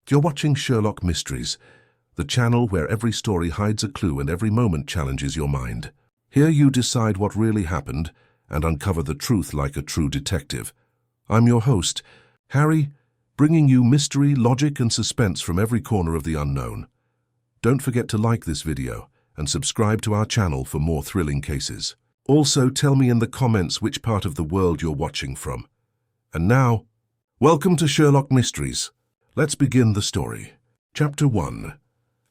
You're watching Sherlock Mysteries, the channel where every story hides a clue and every moment challenges your mind. Here you decide what really happened and uncover the truth like a true detective. I'm your host, Harry, bringing you mystery, logic and suspense from every corner of the unknown. Don't forget to like this video and subscribe to our channel for more thrilling cases. Also, tell me in the comments which part of the world you're watching from. And now, welcome to Sherlock Mysteries. Let's begin the story. Chapter 1.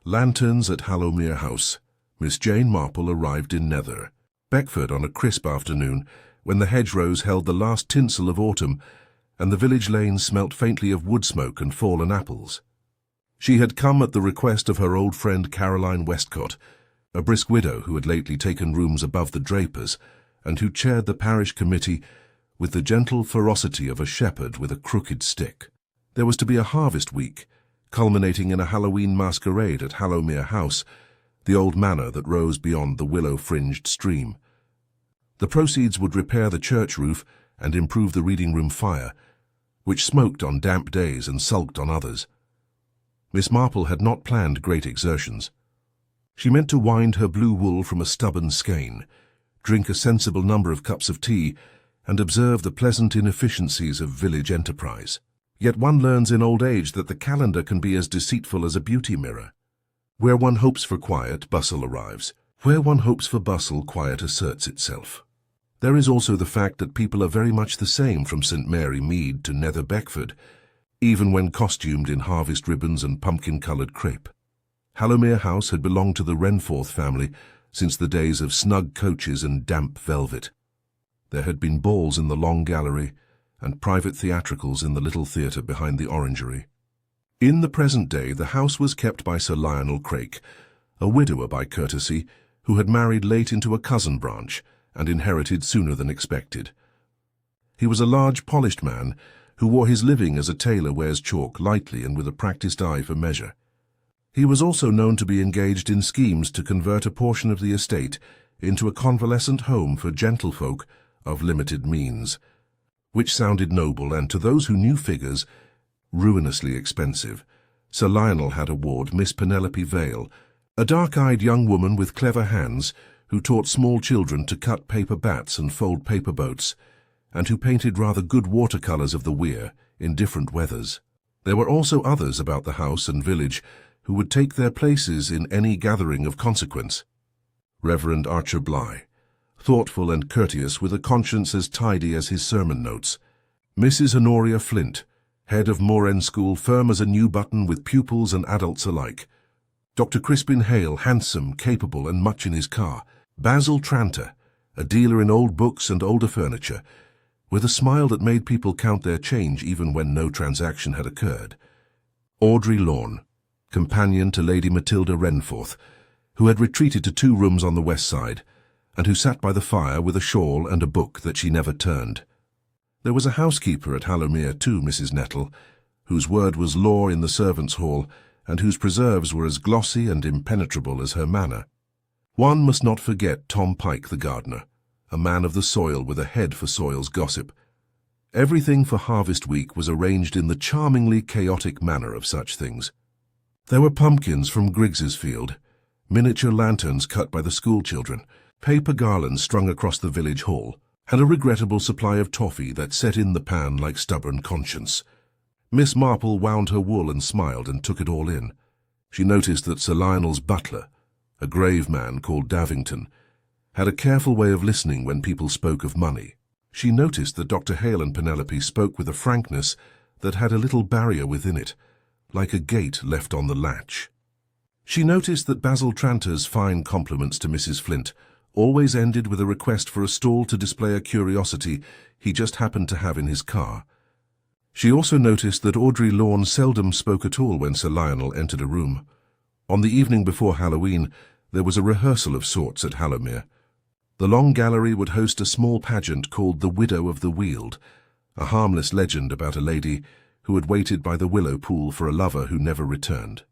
Lanterns at Hallowmere House. Miss Jane Marple arrived in Nether, Beckford on a crisp afternoon when the hedgerows held the last tinsel of autumn and the village lanes smelt faintly of wood smoke and fallen apples. She had come at the request of her old friend Caroline Westcott, a brisk widow who had lately taken rooms above the drapers and who chaired the parish committee with the gentle ferocity of a shepherd with a crooked stick. There was to be a harvest week, culminating in a Halloween masquerade at Hallowmere House, the old manor that rose beyond the willow-fringed stream. The proceeds would repair the church roof and improve the reading room fire, which smoked on damp days and sulked on others. Miss Marple had not planned great exertions. She meant to wind her blue wool from a stubborn skein, drink a sensible number of cups of tea, and observe the pleasant inefficiencies of village enterprise. Yet one learns in old age that the calendar can be as deceitful as a beauty mirror. Where one hopes for quiet, bustle arrives. Where one hopes for bustle, quiet asserts itself. There is also the fact that people are very much the same from St. Mary Mead to Nether Beckford, even when costumed in harvest ribbons and pumpkin-coloured crepe. Hallowmere House had belonged to the Renforth family since the days of snug coaches and damp velvet. There had been balls in the long gallery and private theatricals in the little theatre behind the orangery. In the present day, the house was kept by Sir Lionel Craik, a widower by courtesy, who had married late into a cousin branch and inherited sooner than expected. He was a large, polished man who wore his living as a tailor wears chalk, lightly and with a practised eye for measure. He was also known to be engaged in schemes to convert a portion of the estate into a convalescent home for gentlefolk of limited means, which sounded noble and, to those who knew figures, ruinously expensive. Sir Lionel had aboard Miss Penelope Vale, a dark-eyed young woman with clever hands who taught small children to cut paper bats and fold paper boats, and who painted rather good watercolours of the weir in different weathers. There were also others about the house and village who would take their places in any gathering of consequence. Reverend Archer Bligh, thoughtful and courteous with a conscience as tidy as his sermon notes. Mrs. Honoria Flint, head of Moor End School, firm as a new button with pupils and adults alike. Dr. Crispin Hale, handsome, capable and much in his car. Basil Tranter, a dealer in old books and older furniture, with a smile that made people count their change even when no transaction had occurred. Audrey Lorne, companion to Lady Matilda Renforth, who had retreated to 2 rooms on the west side, and who sat by the fire with a shawl and a book that she never turned. There was a housekeeper at Hallowmere too, Mrs. Nettle, whose word was law in the servants' hall, and whose preserves were as glossy and impenetrable as her manner. One must not forget Tom Pike the gardener, a man of the soil with a head for soil's gossip. Everything for harvest week was arranged in the charmingly chaotic manner of such things. There were pumpkins from Griggs's field, miniature lanterns cut by the school children, paper garlands strung across the village hall, and a regrettable supply of toffee that set in the pan like stubborn conscience. Miss Marple wound her wool and smiled and took it all in. She noticed that Sir Lionel's butler, a grave man called Davington, had a careful way of listening when people spoke of money. She noticed that Dr. Hale and Penelope spoke with a frankness that had a little barrier within it, like a gate left on the latch. She noticed that Basil Tranter's fine compliments to Mrs. Flint always ended with a request for a stall to display a curiosity he just happened to have in his car. She also noticed that Audrey Lorne seldom spoke at all when Sir Lionel entered a room. On the evening before Halloween, there was a rehearsal of sorts at Hallowmere. The long gallery would host a small pageant called the Widow of the Weald, a harmless legend about a lady who had waited by the willow pool for a lover who never returned.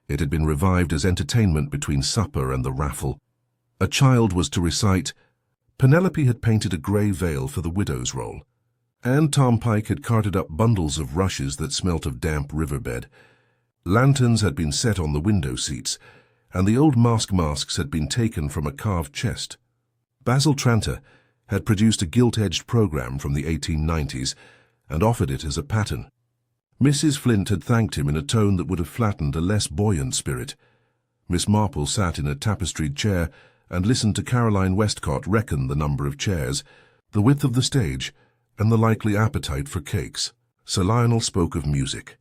It had been revived as entertainment between supper and the raffle. A child was to recite. Penelope had painted a grey veil for the widow's role, and Tom Pike had carted up bundles of rushes that smelt of damp riverbed, Lanterns had been set on the window seats, and the old masks had been taken from a carved chest. Basil Tranter had produced a gilt-edged program from the 1890s and offered it as a pattern. Mrs. Flint had thanked him in a tone that would have flattened a less buoyant spirit. Miss Marple sat in a tapestried chair and listened to Caroline Westcott reckon the number of chairs, the width of the stage, and the likely appetite for cakes. Sir Lionel spoke of music.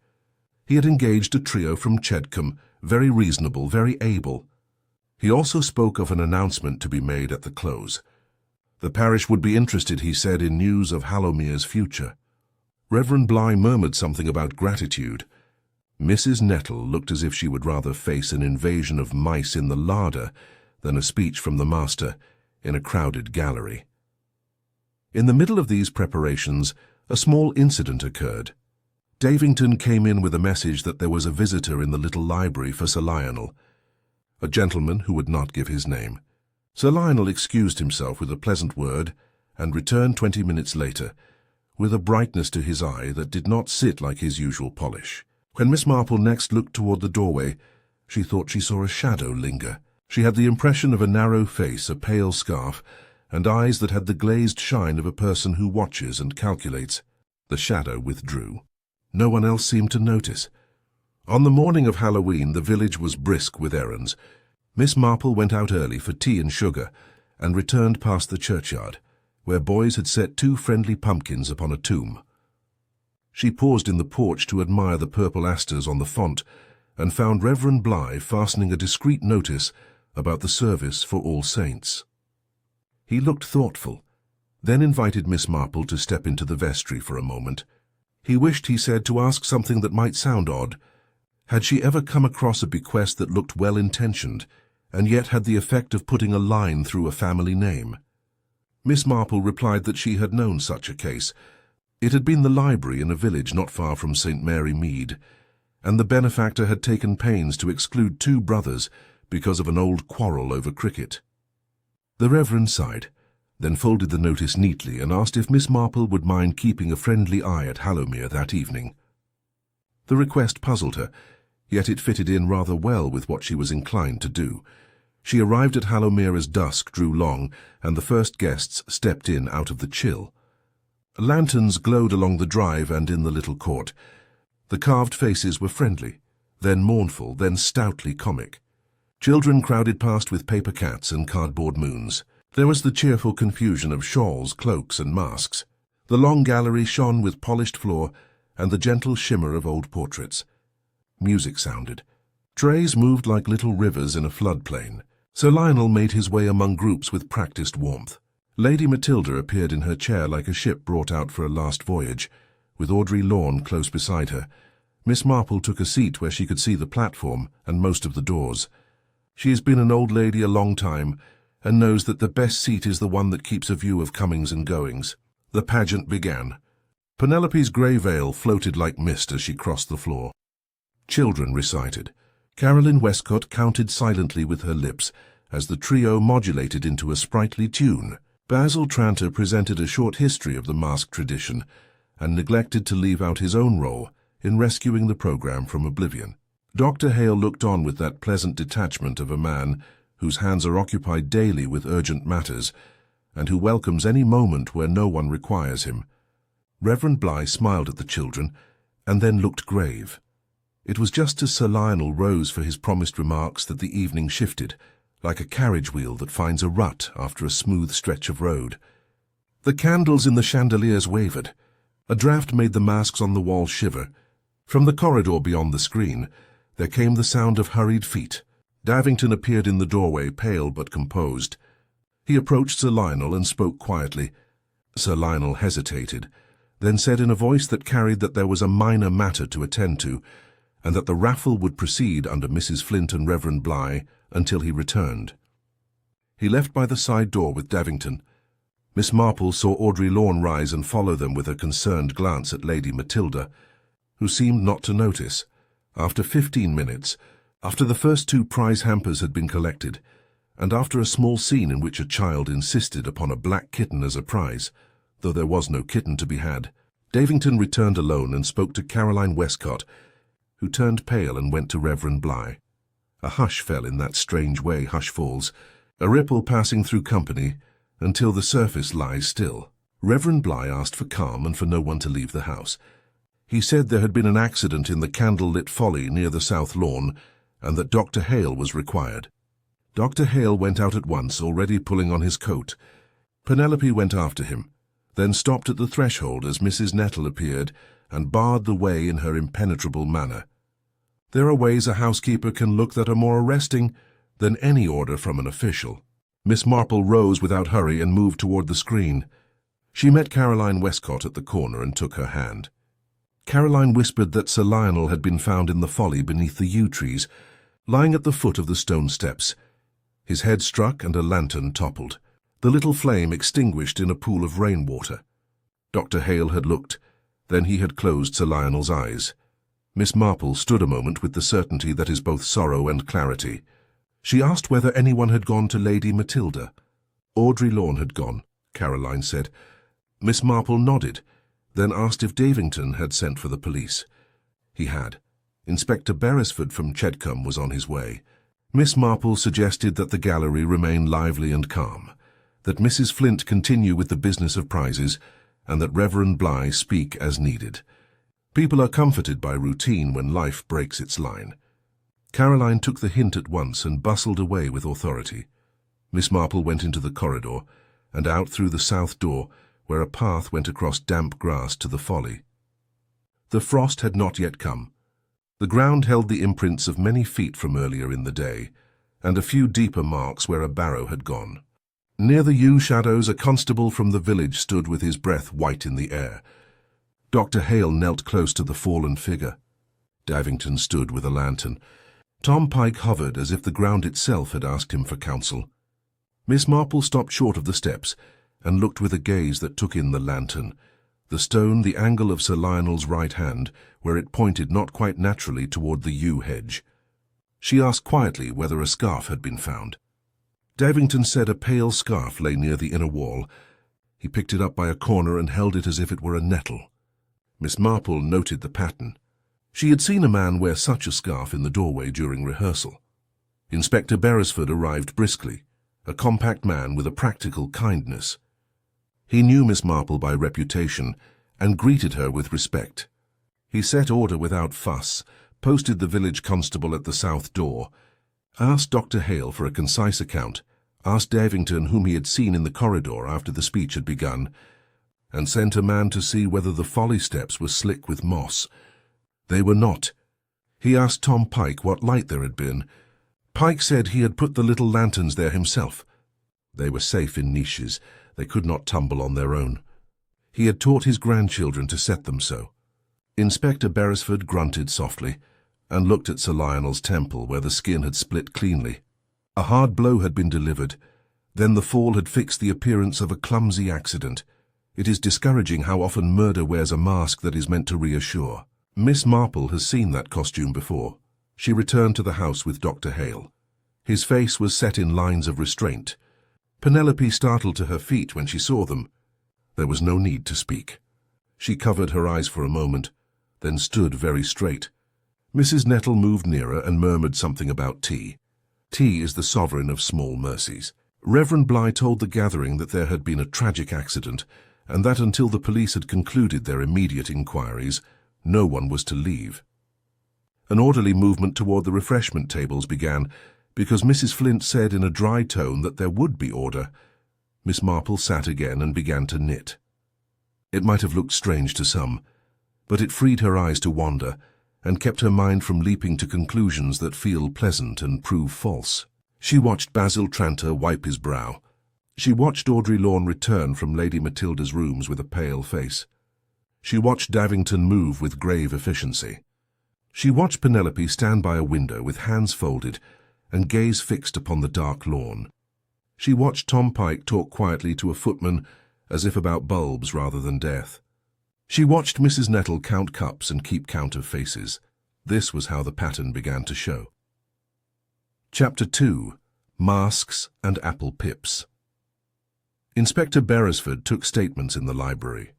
He had engaged a trio from Chedcombe, very reasonable, very able. He also spoke of an announcement to be made at the close. The parish would be interested, he said, in news of Hallowmere's future. Reverend Bligh murmured something about gratitude. Mrs. Nettle looked as if she would rather face an invasion of mice in the larder than a speech from the master in a crowded gallery. In the middle of these preparations, a small incident occurred. Davington came in with a message that there was a visitor in the little library for Sir Lionel, a gentleman who would not give his name. Sir Lionel excused himself with a pleasant word and returned 20 minutes later, with a brightness to his eye that did not sit like his usual polish. When Miss Marple next looked toward the doorway, she thought she saw a shadow linger. She had the impression of a narrow face, a pale scarf, and eyes that had the glazed shine of a person who watches and calculates. The shadow withdrew. No one else seemed to notice. On the morning of Halloween, the village was brisk with errands. Miss Marple went out early for tea and sugar, and returned past the churchyard, where boys had set 2 friendly pumpkins upon a tomb. She paused in the porch to admire the purple asters on the font, and found Reverend Bligh fastening a discreet notice about the service for All Saints. He looked thoughtful, then invited Miss Marple to step into the vestry for a moment. He wished, he said, to ask something that might sound odd. Had she ever come across a bequest that looked well-intentioned, and yet had the effect of putting a line through a family name? Miss Marple replied that she had known such a case. It had been the library in a village not far from St. Mary Mead, and the benefactor had taken pains to exclude 2 brothers because of an old quarrel over cricket. The Reverend sighed, then folded the notice neatly and asked if Miss Marple would mind keeping a friendly eye at Hallowmere that evening. The request puzzled her, yet it fitted in rather well with what she was inclined to do. She arrived at Hallowmere as dusk drew long, and the first guests stepped in out of the chill. Lanterns glowed along the drive and in the little court. The carved faces were friendly, then mournful, then stoutly comic. Children crowded past with paper cats and cardboard moons. There was the cheerful confusion of shawls, cloaks, and masks. The long gallery shone with polished floor and the gentle shimmer of old portraits. Music sounded. Trays moved like little rivers in a floodplain. Sir Lionel made his way among groups with practiced warmth. Lady Matilda appeared in her chair like a ship brought out for a last voyage, with Audrey Lorne close beside her. Miss Marple took a seat where she could see the platform and most of the doors. She has been an old lady a long time, and knows that the best seat is the one that keeps a view of comings and goings. The pageant began. Penelope's grey veil floated like mist as she crossed the floor. Children recited. Caroline Westcott counted silently with her lips as the trio modulated into a sprightly tune. Basil Tranter presented a short history of the mask tradition and neglected to leave out his own role in rescuing the program from oblivion. Dr. Hale looked on with that pleasant detachment of a man whose hands are occupied daily with urgent matters, and who welcomes any moment where no one requires him. Reverend Bligh smiled at the children, and then looked grave. It was just as Sir Lionel rose for his promised remarks that the evening shifted, like a carriage wheel that finds a rut after a smooth stretch of road. The candles in the chandeliers wavered. A draught made the masks on the wall shiver. From the corridor beyond the screen, there came the sound of hurried feet. Davington appeared in the doorway, pale but composed. He approached Sir Lionel and spoke quietly. Sir Lionel hesitated, then said in a voice that carried that there was a minor matter to attend to, and that the raffle would proceed under Mrs. Flint and Reverend Bligh until he returned. He left by the side door with Davington. Miss Marple saw Audrey Lorne rise and follow them with a concerned glance at Lady Matilda, who seemed not to notice. After 15 minutes, after the first 2 prize hampers had been collected, and after a small scene in which a child insisted upon a black kitten as a prize, though there was no kitten to be had, Davington returned alone and spoke to Caroline Westcott, who turned pale and went to Reverend Bligh. A hush fell in that strange way hush falls, a ripple passing through company, until the surface lies still. Reverend Bligh asked for calm and for no one to leave the house. He said there had been an accident in the candle-lit folly near the south lawn, and that Dr. Hale was required. Dr. Hale went out at once, already pulling on his coat. Penelope went after him, then stopped at the threshold as Mrs. Nettle appeared and barred the way in her impenetrable manner. There are ways a housekeeper can look that are more arresting than any order from an official. Miss Marple rose without hurry and moved toward the screen. She met Caroline Westcott at the corner and took her hand. Caroline whispered that Sir Lionel had been found in the folly beneath the yew trees, lying at the foot of the stone steps. His head struck and a lantern toppled, the little flame extinguished in a pool of rainwater. Dr. Hale had looked, then he had closed Sir Lionel's eyes. Miss Marple stood a moment with the certainty that is both sorrow and clarity. She asked whether anyone had gone to Lady Matilda. Audrey Lorne had gone, Caroline said. Miss Marple nodded, then asked if Davington had sent for the police. He had. Inspector Beresford from Chedcombe was on his way. Miss Marple suggested that the gallery remain lively and calm, that Mrs. Flint continue with the business of prizes, and that Reverend Bligh speak as needed. People are comforted by routine when life breaks its line. Caroline took the hint at once and bustled away with authority. Miss Marple went into the corridor and out through the south door, where a path went across damp grass to the folly. The frost had not yet come. The ground held the imprints of many feet from earlier in the day, and a few deeper marks where a barrow had gone. Near the yew shadows, a constable from the village stood with his breath white in the air. Dr. Hale knelt close to the fallen figure. Davington stood with a lantern. Tom Pike hovered as if the ground itself had asked him for counsel. Miss Marple stopped short of the steps and looked with a gaze that took in the lantern, the stone, the angle of Sir Lionel's right hand, where it pointed not quite naturally toward the yew hedge. She asked quietly whether a scarf had been found. Davington said a pale scarf lay near the inner wall. He picked it up by a corner and held it as if it were a nettle. Miss Marple noted the pattern. She had seen a man wear such a scarf in the doorway during rehearsal. Inspector Beresford arrived briskly, a compact man with a practical kindness. He knew Miss Marple by reputation and greeted her with respect. He set order without fuss, posted the village constable at the south door, asked Dr. Hale for a concise account, asked Davington whom he had seen in the corridor after the speech had begun, and sent a man to see whether the folly steps were slick with moss. They were not. He asked Tom Pike what light there had been. Pike said he had put the little lanterns there himself. They were safe in niches. They could not tumble on their own. He had taught his grandchildren to set them so. Inspector Beresford grunted softly and looked at Sir Lionel's temple, where the skin had split cleanly. A hard blow had been delivered. Then the fall had fixed the appearance of a clumsy accident. It is discouraging how often murder wears a mask that is meant to reassure. Miss Marple has seen that costume before. She returned to the house with Dr. Hale. His face was set in lines of restraint. Penelope startled to her feet when she saw them. There was no need to speak. She covered her eyes for a moment, then stood very straight. Mrs. Nettle moved nearer and murmured something about tea. Tea is the sovereign of small mercies. Reverend Bligh told the gathering that there had been a tragic accident, and that until the police had concluded their immediate inquiries, no one was to leave. An orderly movement toward the refreshment tables began, because Mrs. Flint said in a dry tone that there would be order. Miss Marple sat again and began to knit. It might have looked strange to some, but it freed her eyes to wander and kept her mind from leaping to conclusions that feel pleasant and prove false. She watched Basil Tranter wipe his brow. She watched Audrey Lorne return from Lady Matilda's rooms with a pale face. She watched Davington move with grave efficiency. She watched Penelope stand by a window with hands folded and gaze fixed upon the dark lawn. She watched Tom Pike talk quietly to a footman as if about bulbs rather than death. She watched Mrs. Nettle count cups and keep count of faces. This was how the pattern began to show. Chapter 2. Masks and Apple Pips. Inspector Beresford took statements in the library.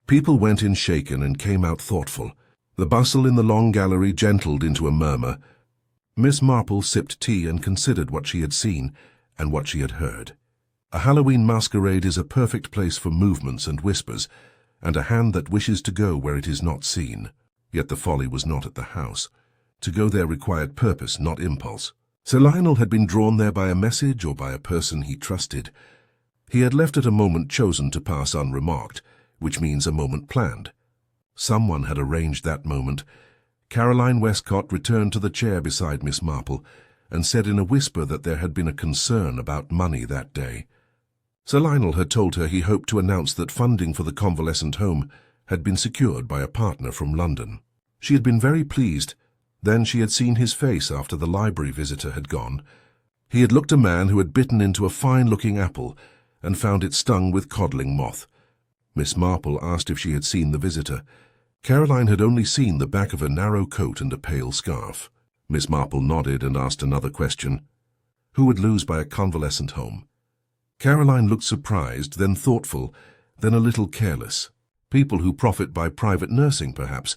People went in shaken and came out thoughtful. The bustle in the long gallery gentled into a murmur. Miss Marple sipped tea and considered what she had seen and what she had heard. A Halloween masquerade is a perfect place for movements and whispers, and a hand that wishes to go where it is not seen. Yet the folly was not at the house. To go there required purpose, not impulse. Sir Lionel had been drawn there by a message or by a person he trusted. He had left at a moment chosen to pass unremarked, which means a moment planned. Someone had arranged that moment. Caroline Westcott returned to the chair beside Miss Marple and said in a whisper that there had been a concern about money that day. Sir Lionel had told her he hoped to announce that funding for the convalescent home had been secured by a partner from London. She had been very pleased. Then she had seen his face after the library visitor had gone. He had looked a man who had bitten into a fine-looking apple and found it stung with codling moth. Miss Marple asked if she had seen the visitor. Caroline had only seen the back of a narrow coat and a pale scarf. Miss Marple nodded and asked another question. Who would lose by a convalescent home? Caroline looked surprised, then thoughtful, then a little careless. People who profit by private nursing, perhaps.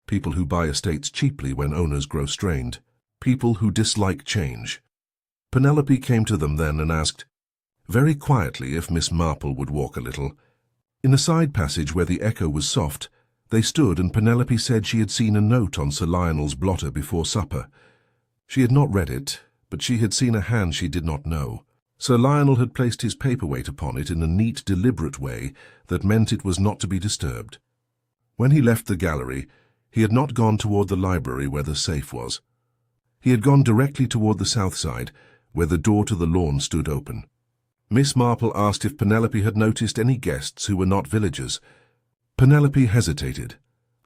People who buy estates cheaply when owners grow strained. People who dislike change. Penelope came to them then and asked, very quietly, if Miss Marple would walk a little. In a side passage where the echo was soft, they stood and Penelope said she had seen a note on Sir Lionel's blotter before supper. She had not read it, but she had seen a hand she did not know. Sir Lionel had placed his paperweight upon it in a neat, deliberate way that meant it was not to be disturbed. When he left the gallery, he had not gone toward the library where the safe was. He had gone directly toward the south side, where the door to the lawn stood open. Miss Marple asked if Penelope had noticed any guests who were not villagers. Penelope hesitated,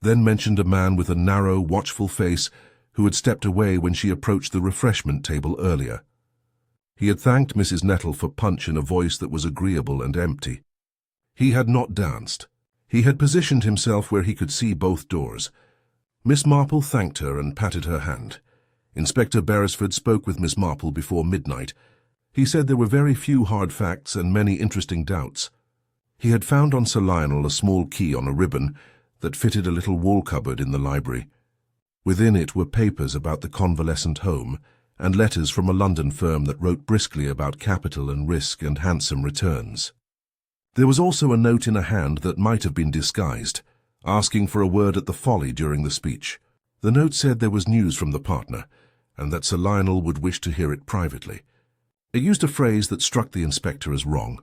then mentioned a man with a narrow, watchful face who had stepped away when she approached the refreshment table earlier. He had thanked Mrs. Nettle for punch in a voice that was agreeable and empty. He had not danced. He had positioned himself where he could see both doors. Miss Marple thanked her and patted her hand. Inspector Beresford spoke with Miss Marple before midnight. He said there were very few hard facts and many interesting doubts. He had found on Sir Lionel a small key on a ribbon that fitted a little wall cupboard in the library. Within it were papers about the convalescent home and letters from a London firm that wrote briskly about capital and risk and handsome returns. There was also a note in a hand that might have been disguised, asking for a word at the Folly during the speech. The note said there was news from the partner, and that Sir Lionel would wish to hear it privately. It used a phrase that struck the inspector as wrong,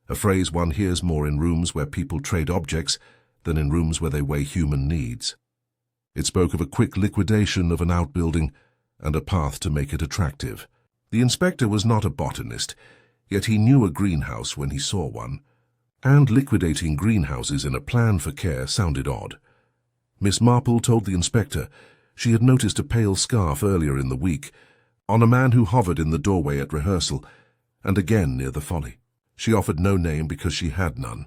a phrase one hears more in rooms where people trade objects than in rooms where they weigh human needs. It spoke of a quick liquidation of an outbuilding and a path to make it attractive. The inspector was not a botanist, yet he knew a greenhouse when he saw one, and liquidating greenhouses in a plan for care sounded odd. Miss Marple told the inspector she had noticed a pale scarf earlier in the week on a man who hovered in the doorway at rehearsal, and again near the Folly. She offered no name because she had none.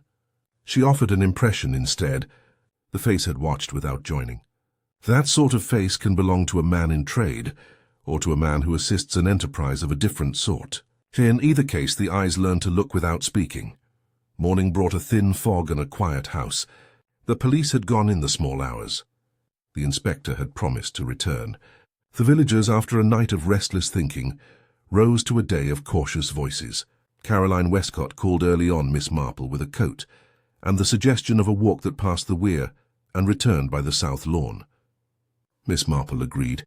She offered an impression instead. The face had watched without joining. That sort of face can belong to a man in trade, or to a man who assists an enterprise of a different sort. In either case, the eyes learned to look without speaking. Morning brought a thin fog and a quiet house. The police had gone in the small hours. The inspector had promised to return. The villagers, after a night of restless thinking, rose to a day of cautious voices. Caroline Westcott called early on Miss Marple with a coat, and the suggestion of a walk that passed the weir and returned by the south lawn. Miss Marple agreed.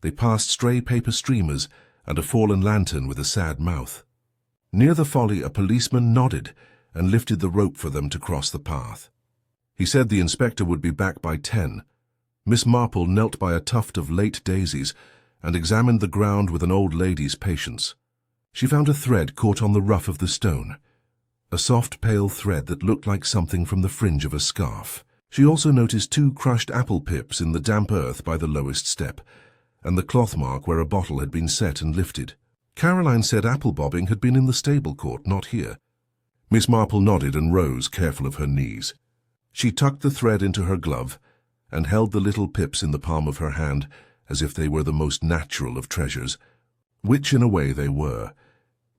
They passed stray paper streamers and a fallen lantern with a sad mouth. Near the Folly, a policeman nodded and lifted the rope for them to cross the path. He said the inspector would be back by 10. Miss Marple knelt by a tuft of late daisies and examined the ground with an old lady's patience. She found a thread caught on the rough of the stone, a soft pale thread that looked like something from the fringe of a scarf. She also noticed 2 crushed apple pips in the damp earth by the lowest step, and the cloth mark where a bottle had been set and lifted. Caroline said apple bobbing had been in the stable court, not here. Miss Marple nodded and rose, careful of her knees. She tucked the thread into her glove and held the little pips in the palm of her hand as if they were the most natural of treasures, which in a way they were.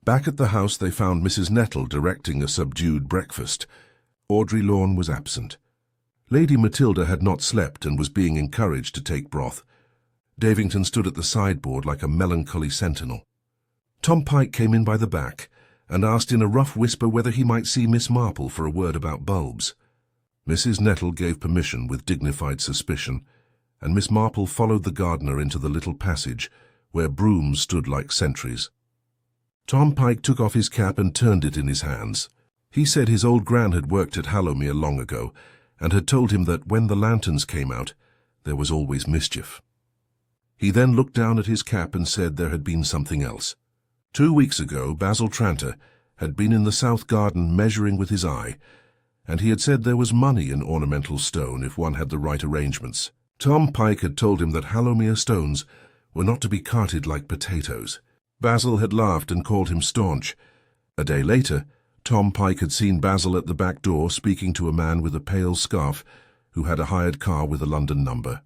Back at the house they found Mrs. Nettle directing a subdued breakfast. Audrey Lorne was absent. Lady Matilda had not slept and was being encouraged to take broth. Davington stood at the sideboard like a melancholy sentinel. Tom Pike came in by the back and asked in a rough whisper whether he might see Miss Marple for a word about bulbs. Mrs. Nettle gave permission with dignified suspicion, and Miss Marple followed the gardener into the little passage where brooms stood like sentries. Tom Pike took off his cap and turned it in his hands. He said his old gran had worked at Hallowmere long ago and had told him that when the lanterns came out, there was always mischief. He then looked down at his cap and said there had been something else. 2 weeks ago, Basil Tranter had been in the south garden measuring with his eye, and he had said there was money in ornamental stone if one had the right arrangements. Tom Pike had told him that Hallowmere stones were not to be carted like potatoes. Basil had laughed and called him staunch. A day later, Tom Pike had seen Basil at the back door speaking to a man with a pale scarf who had a hired car with a London number.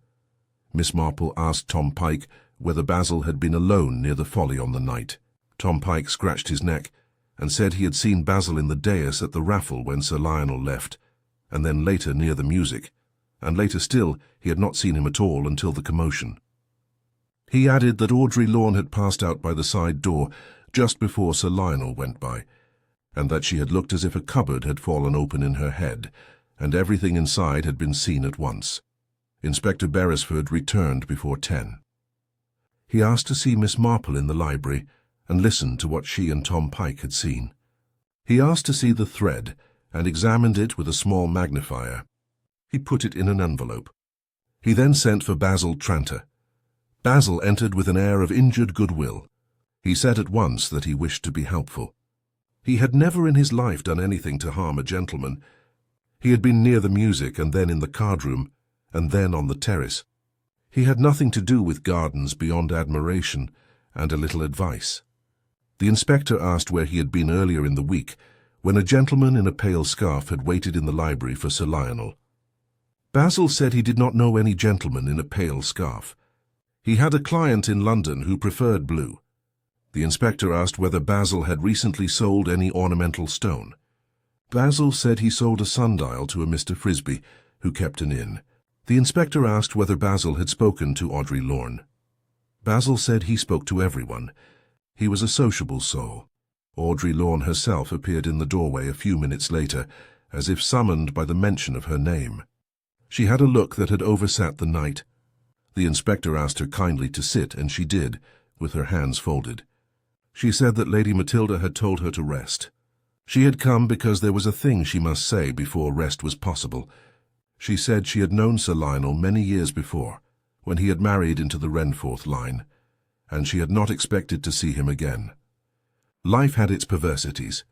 Miss Marple asked Tom Pike whether Basil had been alone near the Folly on the night. Tom Pike scratched his neck and said he had seen Basil in the dais at the raffle when Sir Lionel left, and then later near the music, and later still he had not seen him at all until the commotion. He added that Audrey Lorne had passed out by the side door just before Sir Lionel went by, and that she had looked as if a cupboard had fallen open in her head, and everything inside had been seen at once. Inspector Beresford returned before 10. He asked to see Miss Marple in the library and listened to what she and Tom Pike had seen. He asked to see the thread and examined it with a small magnifier. He put it in an envelope. He then sent for Basil Tranter. Basil entered with an air of injured goodwill. He said at once that he wished to be helpful. He had never in his life done anything to harm a gentleman. He had been near the music and then in the card-room, and then on the terrace. He had nothing to do with gardens beyond admiration and a little advice. The inspector asked where he had been earlier in the week, when a gentleman in a pale scarf had waited in the library for Sir Lionel. Basil said he did not know any gentleman in a pale scarf. He had a client in London who preferred blue. The inspector asked whether Basil had recently sold any ornamental stone. Basil said he sold a sundial to a Mr. Frisbee, who kept an inn. The inspector asked whether Basil had spoken to Audrey Lorne. Basil said he spoke to everyone. He was a sociable soul. Audrey Lorne herself appeared in the doorway a few minutes later, as if summoned by the mention of her name. She had a look that had oversat the night. The inspector asked her kindly to sit, and she did, with her hands folded. She said that Lady Matilda had told her to rest. She had come because there was a thing she must say before rest was possible. She said she had known Sir Lionel many years before, when he had married into the Renforth line, and she had not expected to see him again. Life had its perversities.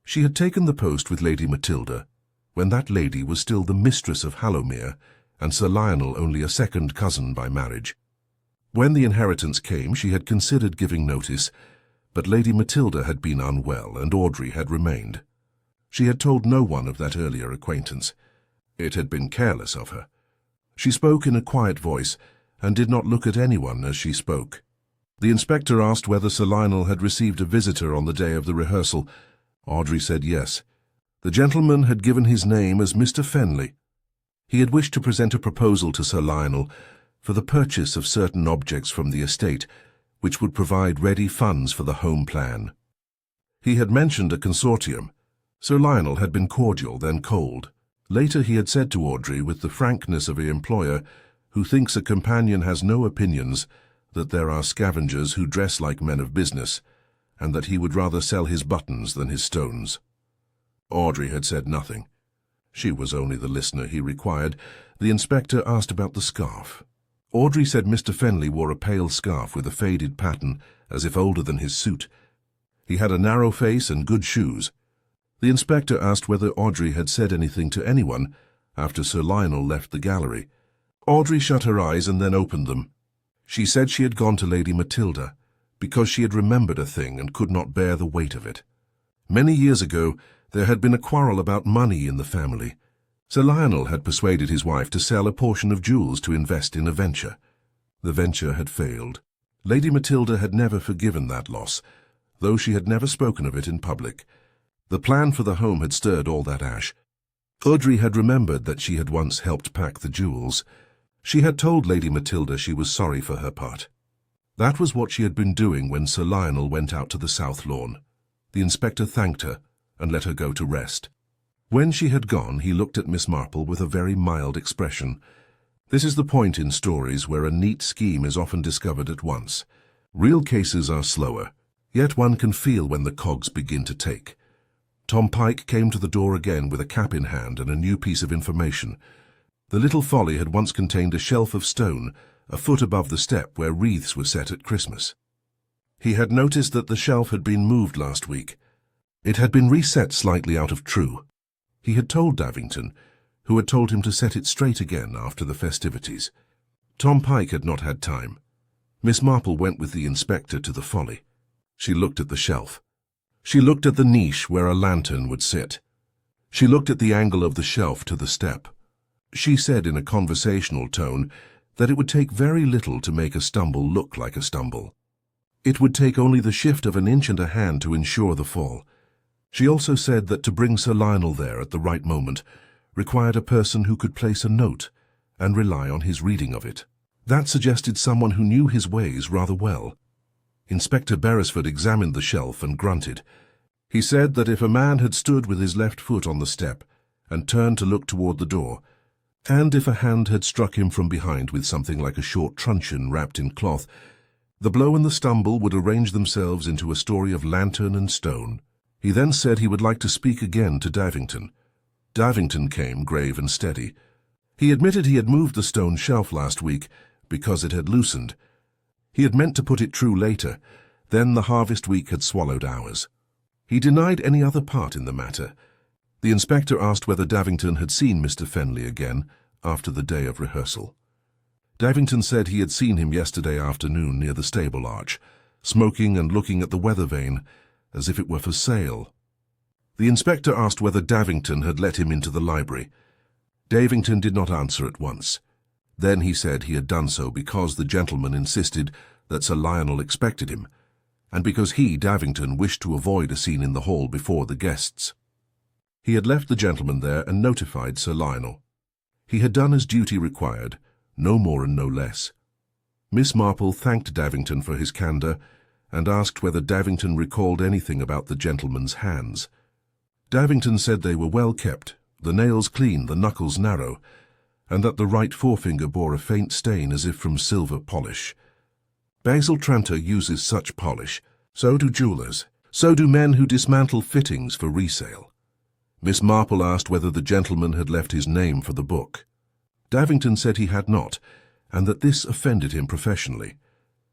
She had taken the post with Lady Matilda, when that lady was still the mistress of Hallowmere, and Sir Lionel only a second cousin by marriage. When the inheritance came, she had considered giving notice, but Lady Matilda had been unwell, and Audrey had remained. She had told no one of that earlier acquaintance. It had been careless of her. She spoke in a quiet voice, and did not look at anyone as she spoke. The inspector asked whether Sir Lionel had received a visitor on the day of the rehearsal. Audrey said yes. The gentleman had given his name as Mr. Fenley. He had wished to present a proposal to Sir Lionel for the purchase of certain objects from the estate, which would provide ready funds for the home plan. He had mentioned a consortium. Sir Lionel had been cordial, then cold. Later he had said to Audrey, with the frankness of an employer who thinks a companion has no opinions, that there are scavengers who dress like men of business, and that he would rather sell his buttons than his stones. Audrey had said nothing. She was only the listener he required. The inspector asked about the scarf. Audrey said Mr. Fenley wore a pale scarf with a faded pattern, as if older than his suit. He had a narrow face and good shoes. The inspector asked whether Audrey had said anything to anyone after Sir Lionel left the gallery. Audrey shut her eyes and then opened them. She said she had gone to Lady Matilda, because she had remembered a thing and could not bear the weight of it. Many years ago, there had been a quarrel about money in the family. Sir Lionel had persuaded his wife to sell a portion of jewels to invest in a venture. The venture had failed. Lady Matilda had never forgiven that loss, though she had never spoken of it in public. The plan for the home had stirred all that ash. Audrey had remembered that she had once helped pack the jewels. She had told Lady Matilda she was sorry for her part. That was what she had been doing when Sir Lionel went out to the south lawn. The inspector thanked her and let her go to rest. When she had gone, he looked at Miss Marple with a very mild expression. This is the point in stories where a neat scheme is often discovered at once. Real cases are slower, yet one can feel when the cogs begin to take. Tom Pike came to the door again with a cap in hand and a new piece of information. The little folly had once contained a shelf of stone, a foot above the step where wreaths were set at Christmas. He had noticed that the shelf had been moved last week. It had been reset slightly out of true. He had told Davington, who had told him to set it straight again after the festivities. Tom Pike had not had time. Miss Marple went with the inspector to the folly. She looked at the shelf. She looked at the niche where a lantern would sit. She looked at the angle of the shelf to the step. She said in a conversational tone that it would take very little to make a stumble look like a stumble. It would take only the shift of an inch and a hand to ensure the fall. She also said that to bring Sir Lionel there at the right moment required a person who could place a note and rely on his reading of it. That suggested someone who knew his ways rather well. Inspector Beresford examined the shelf and grunted. He said that if a man had stood with his left foot on the step and turned to look toward the door, and if a hand had struck him from behind with something like a short truncheon wrapped in cloth, the blow and the stumble would arrange themselves into a story of lantern and stone. He then said he would like to speak again to Davington. Davington came, grave and steady. He admitted he had moved the stone shelf last week because it had loosened. He had meant to put it true later, then the harvest week had swallowed hours. He denied any other part in the matter. The inspector asked whether Davington had seen Mr. Fenley again after the day of rehearsal. Davington said he had seen him yesterday afternoon near the stable arch, smoking and looking at the weather vane, as if it were for sale. The inspector asked whether Davington had let him into the library. Davington did not answer at once. Then he said he had done so because the gentleman insisted that Sir Lionel expected him, and because he, Davington, wished to avoid a scene in the hall before the guests. He had left the gentleman there and notified Sir Lionel. He had done as duty required, no more and no less. Miss Marple thanked Davington for his candour and asked whether Davington recalled anything about the gentleman's hands. Davington said they were well kept, the nails clean, the knuckles narrow, and that the right forefinger bore a faint stain as if from silver polish. Basil Tranter uses such polish. So do jewellers. So do men who dismantle fittings for resale. Miss Marple asked whether the gentleman had left his name for the book. Davington said he had not, and that this offended him professionally.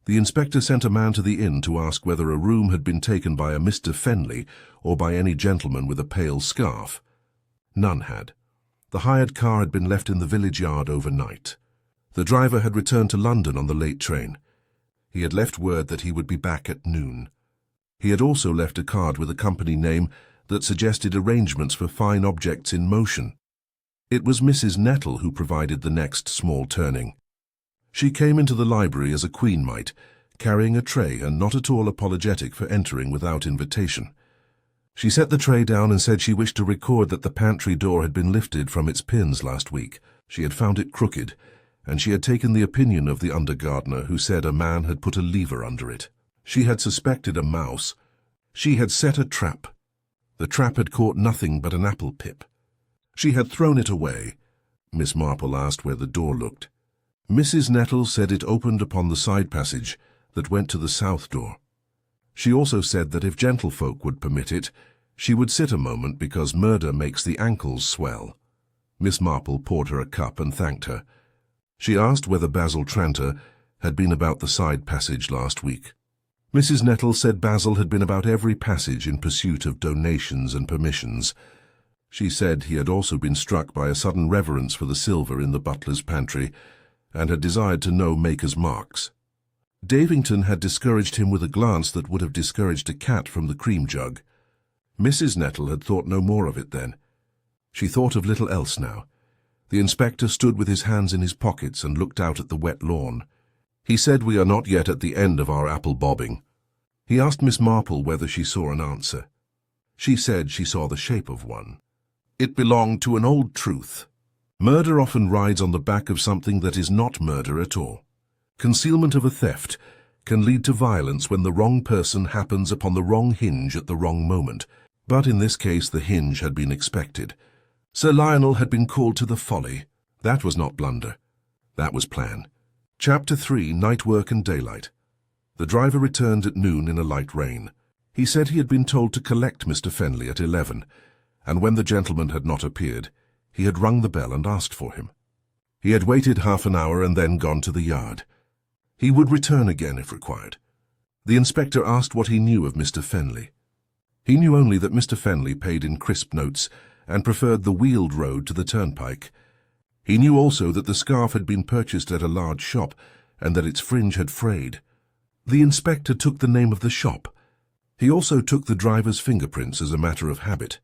The inspector sent a man to the inn to ask whether a room had been taken by a Mr. Fenley or by any gentleman with a pale scarf. None had. The hired car had been left in the village yard overnight. The driver had returned to London on the late train. He had left word that he would be back at noon. He had also left a card with a company name that suggested arrangements for fine objects in motion. It was Mrs. Nettle who provided the next small turning. She came into the library as a queen might, carrying a tray and not at all apologetic for entering without invitation. She set the tray down and said she wished to record that the pantry door had been lifted from its pins last week. She had found it crooked, and she had taken the opinion of the under-gardener who said a man had put a lever under it. She had suspected a mouse. She had set a trap. The trap had caught nothing but an apple pip. She had thrown it away. Miss Marple asked where the door looked. Mrs. Nettle said it opened upon the side passage that went to the south door. She also said that if gentlefolk would permit it, she would sit a moment because murder makes the ankles swell. Miss Marple poured her a cup and thanked her. She asked whether Basil Tranter had been about the side passage last week. Mrs. Nettle said Basil had been about every passage in pursuit of donations and permissions. She said he had also been struck by a sudden reverence for the silver in the butler's pantry, and had desired to know Maker's marks. Davington had discouraged him with a glance that would have discouraged a cat from the cream jug. Mrs. Nettle had thought no more of it then. She thought of little else now. The inspector stood with his hands in his pockets and looked out at the wet lawn. He said, "We are not yet at the end of our apple bobbing." He asked Miss Marple whether she saw an answer. She said she saw the shape of one. It belonged to an old truth. Murder often rides on the back of something that is not murder at all. Concealment of a theft can lead to violence when the wrong person happens upon the wrong hinge at the wrong moment. But in this case, the hinge had been expected. Sir Lionel had been called to the folly. That was not blunder. That was plan. Chapter 3, Night Work and Daylight. The driver returned at noon in a light rain. He said he had been told to collect Mr. Fenley at 11, and when the gentleman had not appeared, he had rung the bell and asked for him. He had waited half an hour and then gone to the yard. He would return again if required. The inspector asked what he knew of Mr. Fenley. He knew only that Mr. Fenley paid in crisp notes and preferred the wheeled road to the turnpike. He knew also that the scarf had been purchased at a large shop and that its fringe had frayed. The inspector took the name of the shop. He also took the driver's fingerprints as a matter of habit.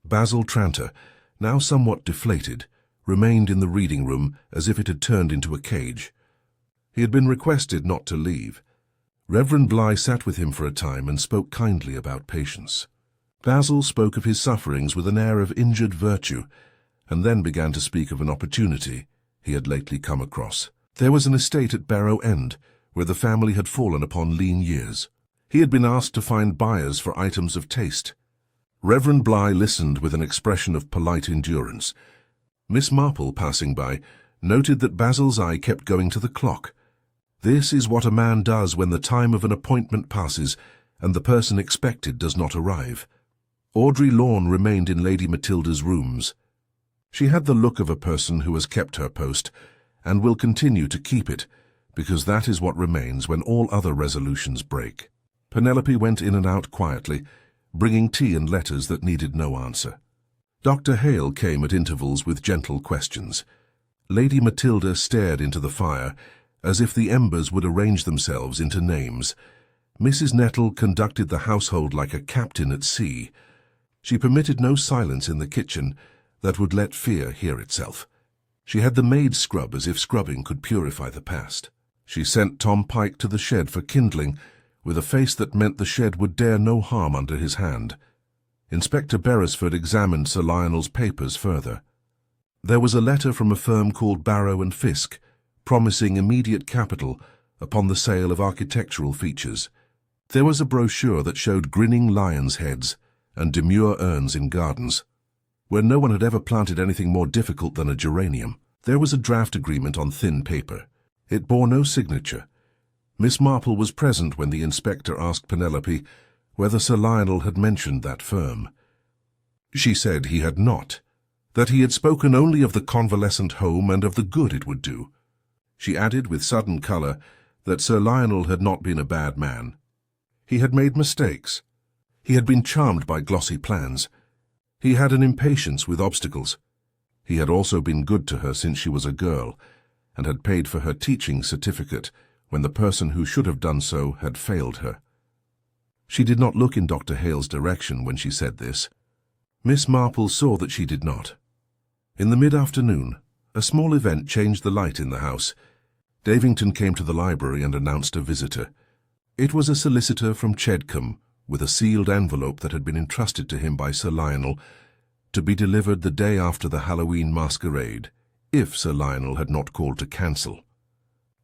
Basil Tranter, now somewhat deflated, remained in the reading room as if it had turned into a cage. He had been requested not to leave. Reverend Bligh sat with him for a time and spoke kindly about patience. Basil spoke of his sufferings with an air of injured virtue, and then began to speak of an opportunity he had lately come across. There was an estate at Barrow End, where the family had fallen upon lean years. He had been asked to find buyers for items of taste. Reverend Bligh listened with an expression of polite endurance. Miss Marple, passing by, noted that Basil's eye kept going to the clock. This is what a man does when the time of an appointment passes and the person expected does not arrive. Audrey Lorne remained in Lady Matilda's rooms. She had the look of a person who has kept her post and will continue to keep it, because that is what remains when all other resolutions break. Penelope went in and out quietly, bringing tea and letters that needed no answer. Dr. Hale came at intervals with gentle questions. Lady Matilda stared into the fire, as if the embers would arrange themselves into names. Mrs. Nettle conducted the household like a captain at sea. She permitted no silence in the kitchen that would let fear hear itself. She had the maid scrub as if scrubbing could purify the past. She sent Tom Pike to the shed for kindling, with a face that meant the shed would dare no harm under his hand. Inspector Beresford examined Sir Lionel's papers further. There was a letter from a firm called Barrow and Fisk, promising immediate capital upon the sale of architectural features. There was a brochure that showed grinning lions' heads and demure urns in gardens, where no one had ever planted anything more difficult than a geranium. There was a draft agreement on thin paper. It bore no signature. Miss Marple was present when the inspector asked Penelope whether Sir Lionel had mentioned that firm. She said he had not, that he had spoken only of the convalescent home and of the good it would do. She added with sudden colour that Sir Lionel had not been a bad man. He had made mistakes. He had been charmed by glossy plans. He had an impatience with obstacles. He had also been good to her since she was a girl, and had paid for her teaching certificate when the person who should have done so had failed her. She did not look in Dr. Hale's direction when she said this. Miss Marple saw that she did not. In the mid-afternoon, a small event changed the light in the house. Davington came to the library and announced a visitor. It was a solicitor from Chedcombe, with a sealed envelope that had been entrusted to him by Sir Lionel, to be delivered the day after the Halloween masquerade, if Sir Lionel had not called to cancel.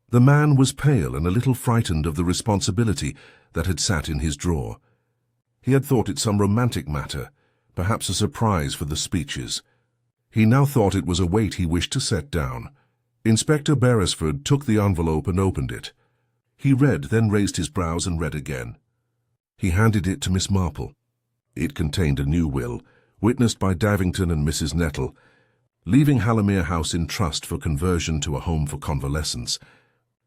The man was pale and a little frightened of the responsibility that had sat in his drawer. He had thought it some romantic matter, perhaps a surprise for the speeches. He now thought it was a weight he wished to set down. Inspector Beresford took the envelope and opened it. He read, then raised his brows and read again. He handed it to Miss Marple. It contained a new will, witnessed by Davington and Mrs. Nettle, leaving Hallowmere House in trust for conversion to a home for convalescents,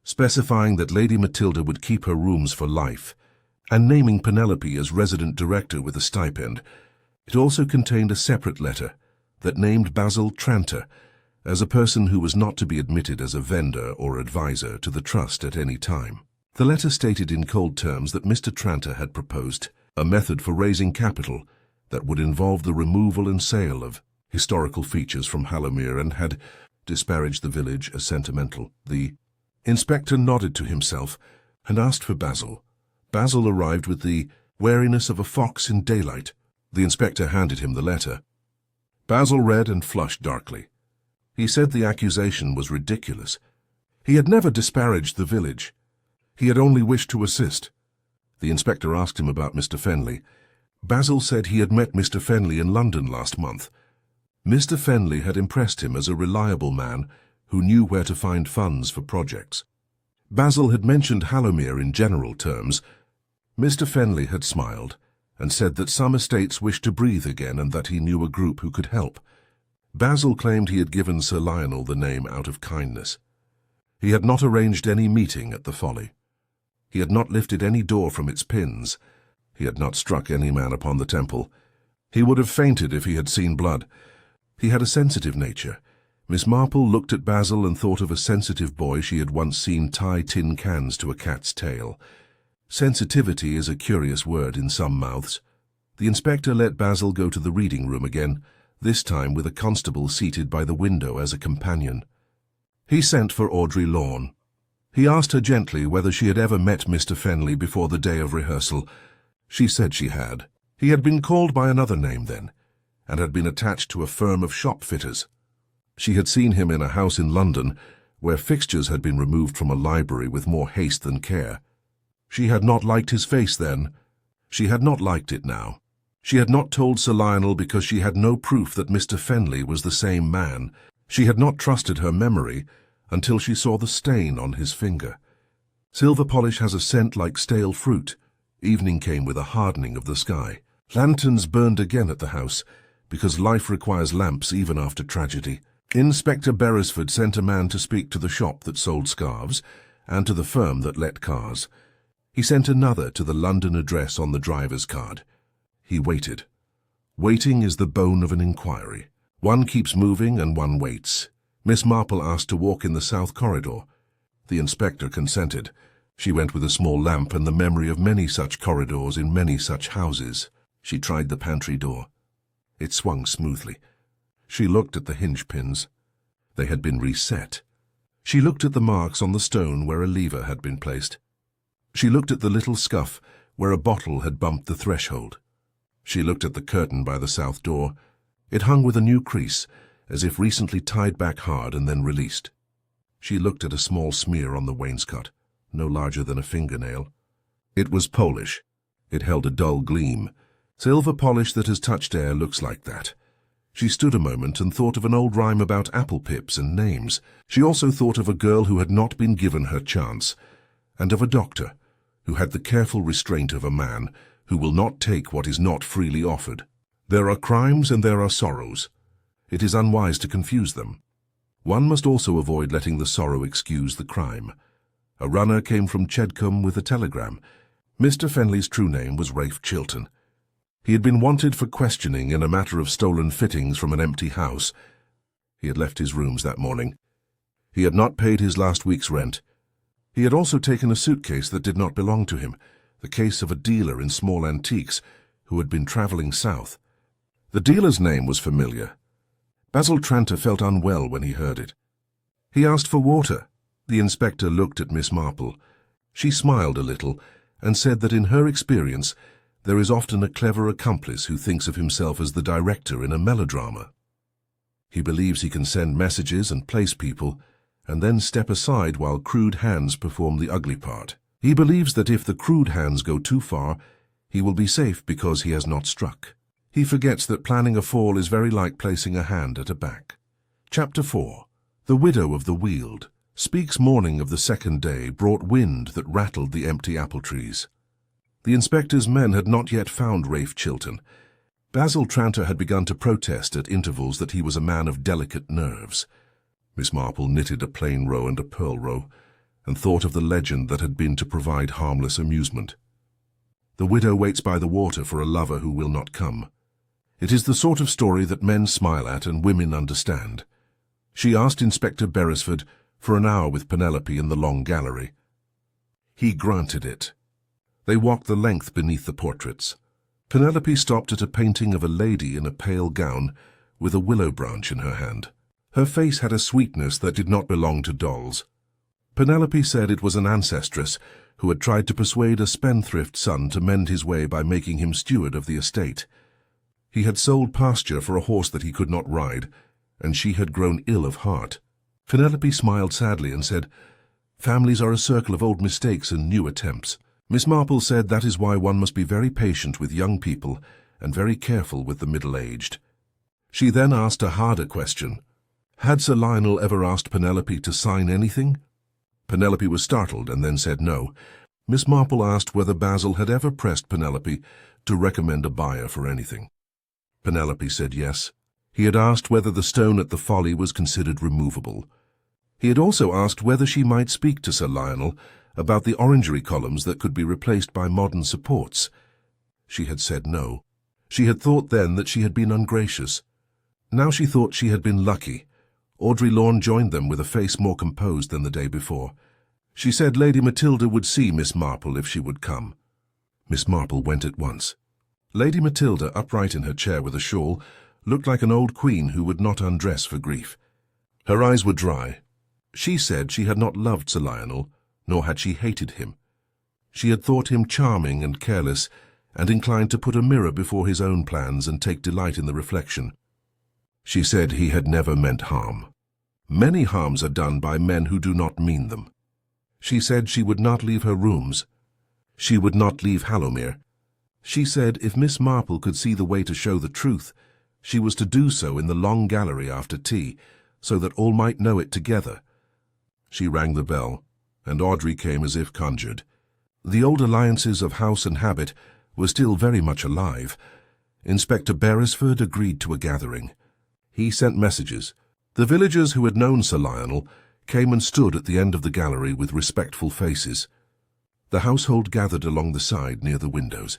specifying that Lady Matilda would keep her rooms for life, and naming Penelope as resident director with a stipend. It also contained a separate letter that named Basil Tranter as a person who was not to be admitted as a vendor or advisor to the trust at any time. The letter stated in cold terms that Mr. Tranter had proposed a method for raising capital that would involve the removal and sale of historical features from Hallowmere and had disparaged the village as sentimental. The inspector nodded to himself and asked for Basil. Basil arrived with the wariness of a fox in daylight. The inspector handed him the letter. Basil read and flushed darkly. He said the accusation was ridiculous. He had never disparaged the village. He had only wished to assist. The inspector asked him about Mr. Fenley. Basil said he had met Mr. Fenley in London last month. Mr. Fenley had impressed him as a reliable man who knew where to find funds for projects. Basil had mentioned Hallowmere in general terms. Mr. Fenley had smiled and said that some estates wished to breathe again and that he knew a group who could help. Basil claimed he had given Sir Lionel the name out of kindness. He had not arranged any meeting at the Folly. He had not lifted any door from its pins. He had not struck any man upon the temple. He would have fainted if he had seen blood. He had a sensitive nature. Miss Marple looked at Basil and thought of a sensitive boy she had once seen tie tin cans to a cat's tail. Sensitivity is a curious word in some mouths. The inspector let Basil go to the reading room again, this time with a constable seated by the window as a companion. He sent for Audrey Lorne. He asked her gently whether she had ever met Mr. Fenley before the day of rehearsal. She said she had. He had been called by another name then, and had been attached to a firm of shop fitters. She had seen him in a house in London, where fixtures had been removed from a library with more haste than care. She had not liked his face then. She had not liked it now. She had not told Sir Lionel because she had no proof that Mr. Fenley was the same man. She had not trusted her memory until she saw the stain on his finger. Silver polish has a scent like stale fruit. Evening came with a hardening of the sky. Lanterns burned again at the house, because life requires lamps even after tragedy. Inspector Beresford sent a man to speak to the shop that sold scarves and to the firm that let cars. He sent another to the London address on the driver's card. He waited. Waiting is the bone of an inquiry. One keeps moving and one waits. Miss Marple asked to walk in the south corridor. The inspector consented. She went with a small lamp and the memory of many such corridors in many such houses. She tried the pantry door. It swung smoothly. She looked at the hinge pins. They had been reset. She looked at the marks on the stone where a lever had been placed. She looked at the little scuff where a bottle had bumped the threshold. She looked at the curtain by the south door. It hung with a new crease, as if recently tied back hard and then released. She looked at a small smear on the wainscot, no larger than a fingernail. It was Polish. It held a dull gleam. Silver polish that has touched air looks like that. She stood a moment and thought of an old rhyme about apple pips and names. She also thought of a girl who had not been given her chance, and of a doctor who had the careful restraint of a man who will not take what is not freely offered. There are crimes and there are sorrows. It is unwise to confuse them. One must also avoid letting the sorrow excuse the crime. A runner came from Chedcombe with a telegram. Mr. Fenley's true name was Rafe Chilton. He had been wanted for questioning in a matter of stolen fittings from an empty house. He had left his rooms that morning. He had not paid his last week's rent. He had also taken a suitcase that did not belong to him, the case of a dealer in small antiques who had been travelling south. The dealer's name was familiar. Basil Tranter felt unwell when he heard it. He asked for water. The inspector looked at Miss Marple. She smiled a little and said that in her experience there is often a clever accomplice who thinks of himself as the director in a melodrama. He believes he can send messages and place people, and then step aside while crude hands perform the ugly part. He believes that if the crude hands go too far, he will be safe because he has not struck. He forgets that planning a fall is very like placing a hand at a back. Chapter 4. The widow of the Weald. Speke's morning of the second day brought wind that rattled the empty apple trees. The inspector's men had not yet found Rafe Chilton. Basil Tranter had begun to protest at intervals that he was a man of delicate nerves. Miss Marple knitted a plain row and a pearl row, and thought of the legend that had been to provide harmless amusement. The widow waits by the water for a lover who will not come. It is the sort of story that men smile at and women understand. She asked Inspector Beresford for an hour with Penelope in the long gallery. He granted it. They walked the length beneath the portraits. Penelope stopped at a painting of a lady in a pale gown with a willow branch in her hand. Her face had a sweetness that did not belong to dolls. Penelope said it was an ancestress who had tried to persuade a spendthrift son to mend his way by making him steward of the estate. He had sold pasture for a horse that he could not ride, and she had grown ill of heart. Penelope smiled sadly and said, "Families are a circle of old mistakes and new attempts." Miss Marple said that is why one must be very patient with young people and very careful with the middle-aged. She then asked a harder question. Had Sir Lionel ever asked Penelope to sign anything? Penelope was startled and then said no. Miss Marple asked whether Basil had ever pressed Penelope to recommend a buyer for anything. Penelope said yes. He had asked whether the stone at the Folly was considered removable. He had also asked whether she might speak to Sir Lionel about the orangery columns that could be replaced by modern supports. She had said no. She had thought then that she had been ungracious. Now she thought she had been lucky. Audrey Lorne joined them with a face more composed than the day before. She said Lady Matilda would see Miss Marple if she would come. Miss Marple went at once. Lady Matilda, upright in her chair with a shawl, looked like an old queen who would not undress for grief. Her eyes were dry. She said she had not loved Sir Lionel, nor had she hated him. She had thought him charming and careless, and inclined to put a mirror before his own plans and take delight in the reflection. She said he had never meant harm. Many harms are done by men who do not mean them. She said she would not leave her rooms. She would not leave Hallowmere. She said if Miss Marple could see the way to show the truth, she was to do so in the long gallery after tea, so that all might know it together. She rang the bell, and Audrey came as if conjured. The old alliances of house and habit were still very much alive. Inspector Beresford agreed to a gathering. He sent messages. The villagers who had known Sir Lionel came and stood at the end of the gallery with respectful faces. The household gathered along the side near the windows.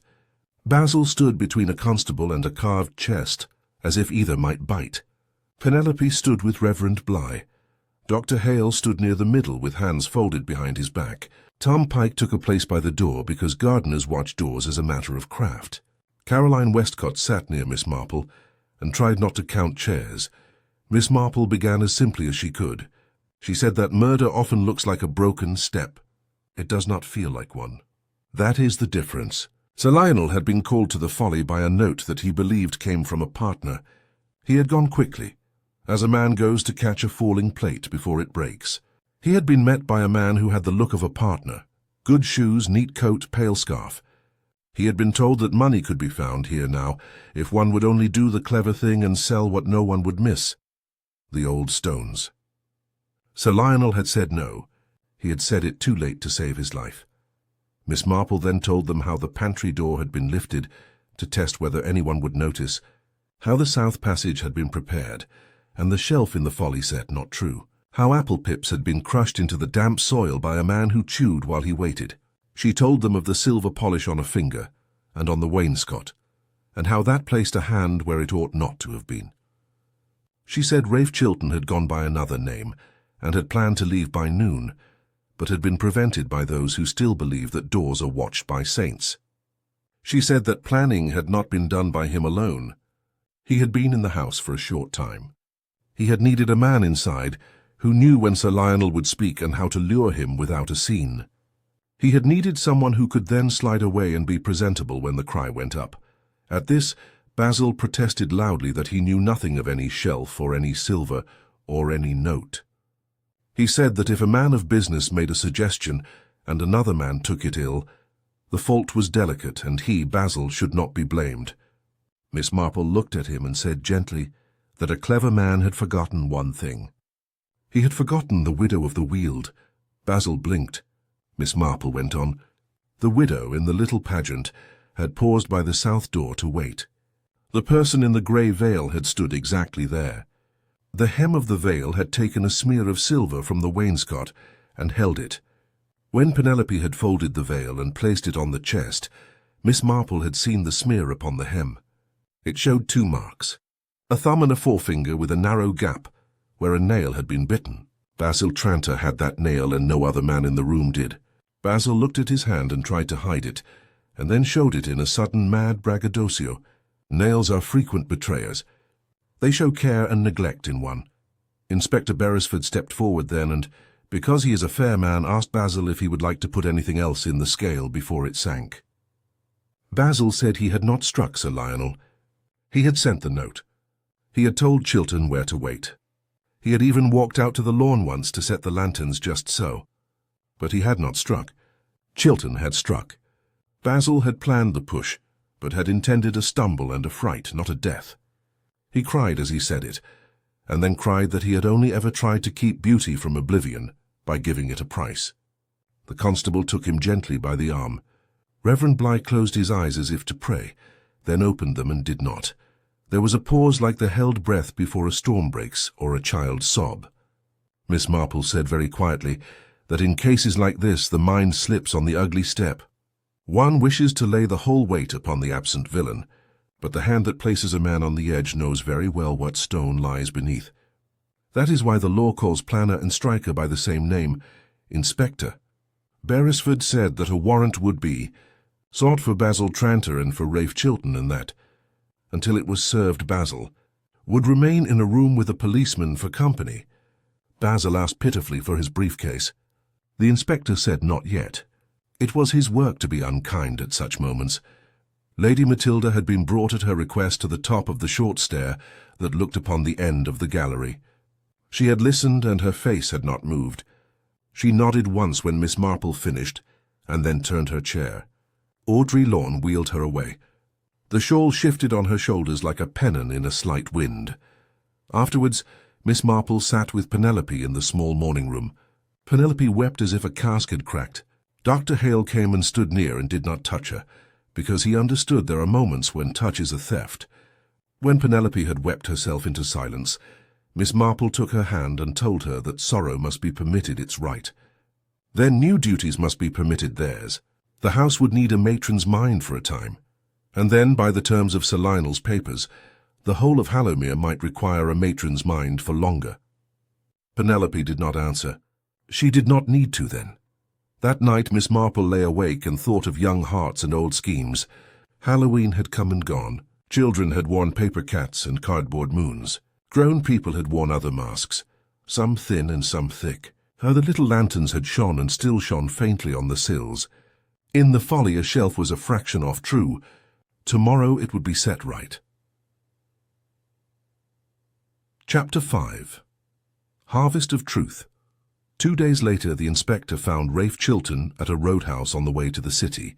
Basil stood between a constable and a carved chest, as if either might bite. Penelope stood with Reverend Bligh. Dr. Hale stood near the middle with hands folded behind his back. Tom Pike took a place by the door because gardeners watch doors as a matter of craft. Caroline Westcott sat near Miss Marple and tried not to count chairs. Miss Marple began as simply as she could. She said that murder often looks like a broken step. It does not feel like one. That is the difference. Sir Lionel had been called to the Folly by a note that he believed came from a partner. He had gone quickly, as a man goes to catch a falling plate before it breaks. He had been met by a man who had the look of a partner. Good shoes, neat coat, pale scarf. He had been told that money could be found here now, if one would only do the clever thing and sell what no one would miss. The old stones. Sir Lionel had said no. He had said it too late to save his life. Miss Marple then told them how the pantry door had been lifted to test whether anyone would notice, how the south passage had been prepared, and the shelf in the Folly set not true, how apple pips had been crushed into the damp soil by a man who chewed while he waited. She told them of the silver polish on a finger and on the wainscot, and how that placed a hand where it ought not to have been. She said Rafe Chilton had gone by another name and had planned to leave by noon, but had been prevented by those who still believe that doors are watched by saints. She said that planning had not been done by him alone. He had been in the house for a short time. He had needed a man inside who knew when Sir Lionel would speak and how to lure him without a scene. He had needed someone who could then slide away and be presentable when the cry went up. At this, Basil protested loudly that he knew nothing of any shelf or any silver or any note. He said that if a man of business made a suggestion and another man took it ill, the fault was delicate and he, Basil, should not be blamed. Miss Marple looked at him and said gently that a clever man had forgotten one thing. He had forgotten the widow of the Weald. Basil blinked. Miss Marple went on. The widow in the little pageant had paused by the south door to wait. The person in the grey veil had stood exactly there. The hem of the veil had taken a smear of silver from the wainscot and held it. When Penelope had folded the veil and placed it on the chest, Miss Marple had seen the smear upon the hem. It showed two marks, a thumb and a forefinger with a narrow gap where a nail had been bitten. Basil Tranter had that nail and no other man in the room did. Basil looked at his hand and tried to hide it, and then showed it in a sudden mad braggadocio. Nails are frequent betrayers. They show care and neglect in one. Inspector Beresford stepped forward then and, because he is a fair man, asked Basil if he would like to put anything else in the scale before it sank. Basil said he had not struck Sir Lionel. He had sent the note. He had told Chiltern where to wait. He had even walked out to the lawn once to set the lanterns just so. But he had not struck. Chiltern had struck. Basil had planned the push, but had intended a stumble and a fright, not a death. He cried as he said it, and then cried that he had only ever tried to keep beauty from oblivion by giving it a price. The constable took him gently by the arm. Reverend Bligh closed his eyes as if to pray, then opened them and did not. There was a pause like the held breath before a storm breaks or a child's sob. Miss Marple said very quietly that in cases like this the mind slips on the ugly step. One wishes to lay the whole weight upon the absent villain, but the hand that places a man on the edge knows very well what stone lies beneath. That is why the law calls planner and striker by the same name, Inspector. Beresford said that a warrant would be sought for Basil Tranter and for Rafe Chiltern, and that, until it was served, Basil would remain in a room with a policeman for company. Basil asked pitifully for his briefcase. The inspector said not yet. It was his work to be unkind at such moments. Lady Matilda had been brought at her request to the top of the short stair that looked upon the end of the gallery. She had listened, and her face had not moved. She nodded once when Miss Marple finished, and then turned her chair. Audrey Lorne wheeled her away. The shawl shifted on her shoulders like a pennon in a slight wind. Afterwards, Miss Marple sat with Penelope in the small morning room. Penelope wept as if a cask had cracked. Dr. Hale came and stood near and did not touch her, because he understood there are moments when touch is a theft. When Penelope had wept herself into silence, Miss Marple took her hand and told her that sorrow must be permitted its right. Then new duties must be permitted theirs. The house would need a matron's mind for a time, and then, by the terms of Sir Lionel's papers, the whole of Hallowmere might require a matron's mind for longer. Penelope did not answer. She did not need to then. That night Miss Marple lay awake and thought of young hearts and old schemes. Halloween had come and gone. Children had worn paper cats and cardboard moons. Grown people had worn other masks, some thin and some thick. How the little lanterns had shone and still shone faintly on the sills. In the folly a shelf was a fraction off true. Tomorrow it would be set right. Chapter 5. Harvest of Truth. 2 days later the inspector found Rafe Chiltern at a roadhouse on the way to the city,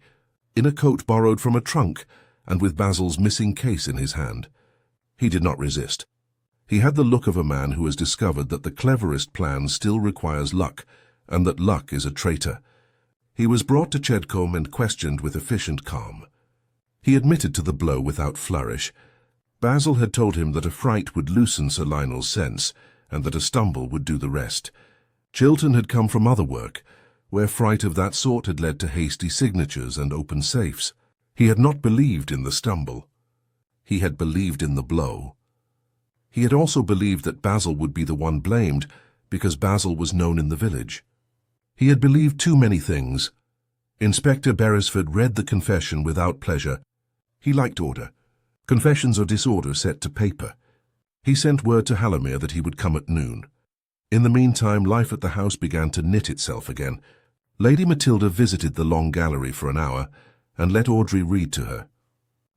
in a coat borrowed from a trunk and with Basil's missing case in his hand. He did not resist. He had the look of a man who has discovered that the cleverest plan still requires luck, and that luck is a traitor. He was brought to Chedcombe and questioned with efficient calm. He admitted to the blow without flourish. Basil had told him that a fright would loosen Sir Lionel's sense, and that a stumble would do the rest. Chiltern had come from other work, where fright of that sort had led to hasty signatures and open safes. He had not believed in the stumble. He had believed in the blow. He had also believed that Basil would be the one blamed, because Basil was known in the village. He had believed too many things. Inspector Beresford read the confession without pleasure. He liked order. Confessions are disorder set to paper. He sent word to Hallowmere that he would come at noon. In the meantime, life at the house began to knit itself again. Lady Matilda visited the long gallery for an hour, and let Audrey read to her.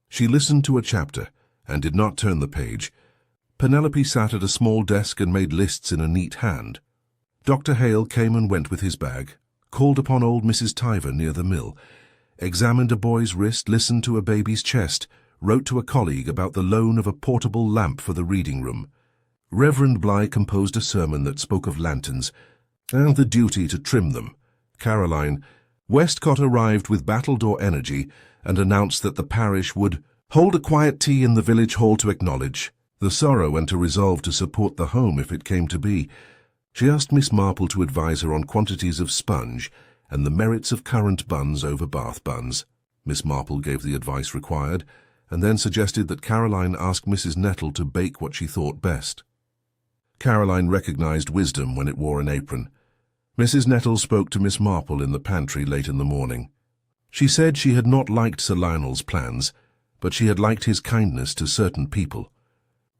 She listened to a chapter, and did not turn the page. Penelope sat at a small desk and made lists in a neat hand. Dr. Hale came and went with his bag, called upon old Mrs. Tiver near the mill, examined a boy's wrist, listened to a baby's chest, wrote to a colleague about the loan of a portable lamp for the reading room. Reverend Bligh composed a sermon that spoke of lanterns, and the duty to trim them. Caroline Westcott arrived with battledore energy and announced that the parish would hold a quiet tea in the village hall to acknowledge the sorrow and to resolve to support the home if it came to be. She asked Miss Marple to advise her on quantities of sponge and the merits of currant buns over Bath buns. Miss Marple gave the advice required, and then suggested that Caroline ask Mrs. Nettle to bake what she thought best. Caroline recognized wisdom when it wore an apron. Mrs. Nettle spoke to Miss Marple in the pantry late in the morning. She said she had not liked Sir Lionel's plans, but she had liked his kindness to certain people.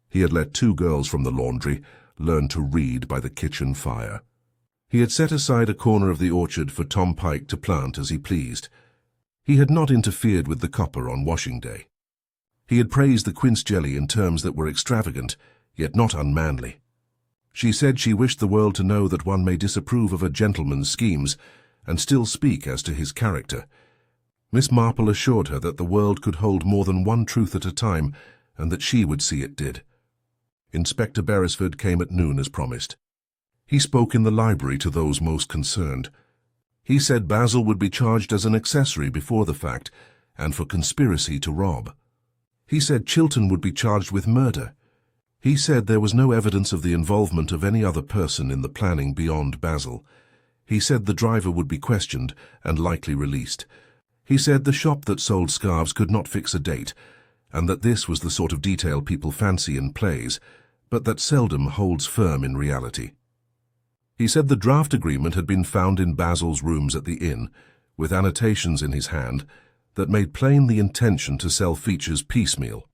He had let 2 girls from the laundry learn to read by the kitchen fire. He had set aside a corner of the orchard for Tom Pike to plant as he pleased. He had not interfered with the copper on washing day. He had praised the quince jelly in terms that were extravagant, yet not unmanly. She said she wished the world to know that one may disapprove of a gentleman's schemes and still speak as to his character. Miss Marple assured her that the world could hold more than one truth at a time, and that she would see it did. Inspector Beresford came at noon as promised. He spoke in the library to those most concerned. He said Basil would be charged as an accessory before the fact, and for conspiracy to rob. He said Chilton would be charged with murder. He said there was no evidence of the involvement of any other person in the planning beyond Basil. He said the driver would be questioned and likely released. He said the shop that sold scarves could not fix a date, and that this was the sort of detail people fancy in plays, but that seldom holds firm in reality. He said the draft agreement had been found in Basil's rooms at the inn, with annotations in his hand that made plain the intention to sell features piecemeal.